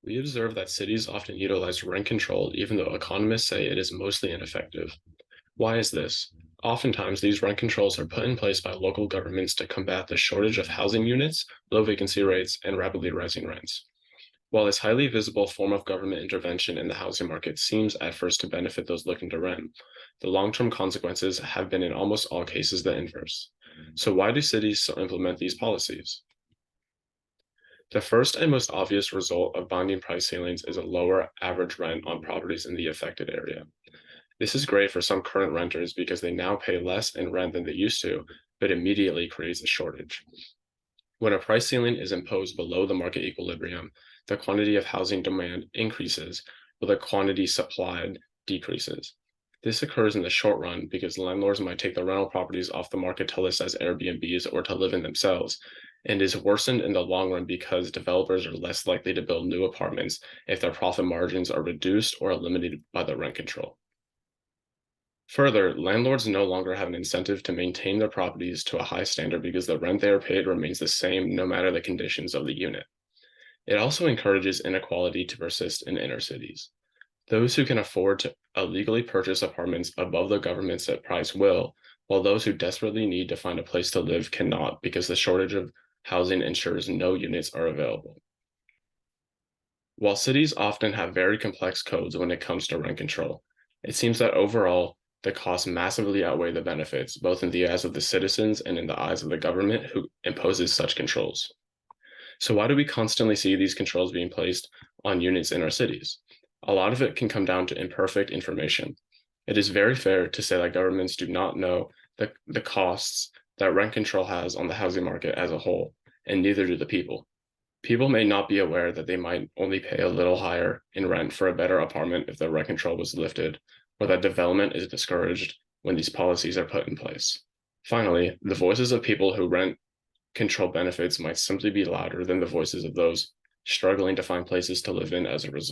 We observe that cities often utilize rent control, even though economists say it is mostly ineffective. Why is this? Oftentimes, these rent controls are put in place by local governments to combat the shortage of housing units, low vacancy rates, and rapidly rising rents. While this highly visible form of government intervention in the housing market seems at first to benefit those looking to rent, the long-term consequences have been in almost all cases the inverse. So why do cities still implement these policies? The first and most obvious result of binding price ceilings is a lower average rent on properties in the affected area. This is great for some current renters because they now pay less in rent than they used to, but immediately creates a shortage. When a price ceiling is imposed below the market equilibrium, the quantity of housing demand increases, while the quantity supplied decreases. This occurs in the short run because landlords might take the rental properties off the market to list as Airbnbs or to live in themselves, and is worsened in the long run because developers are less likely to build new apartments if their profit margins are reduced or eliminated by the rent control. Further, landlords no longer have an incentive to maintain their properties to a high standard because the rent they are paid remains the same no matter the conditions of the unit. It also encourages inequality to persist in inner cities. Those who can afford to illegally purchase apartments above the government set price will, while those who desperately need to find a place to live cannot because the shortage of housing ensures no units are available. While cities often have very complex codes when it comes to rent control, it seems that overall, the costs massively outweigh the benefits, both in the eyes of the citizens and in the eyes of the government who imposes such controls. So, why do we constantly see these controls being placed on units in our cities? A lot of it can come down to imperfect information. It is very fair to say that governments do not know the costs that rent control has on the housing market as a whole, and neither do the people. People may not be aware that they might only pay a little higher in rent for a better apartment if the rent control was lifted, or that development is discouraged when these policies are put in place. Finally, the voices of people who rent control benefits might simply be louder than the voices of those struggling to find places to live in as a result.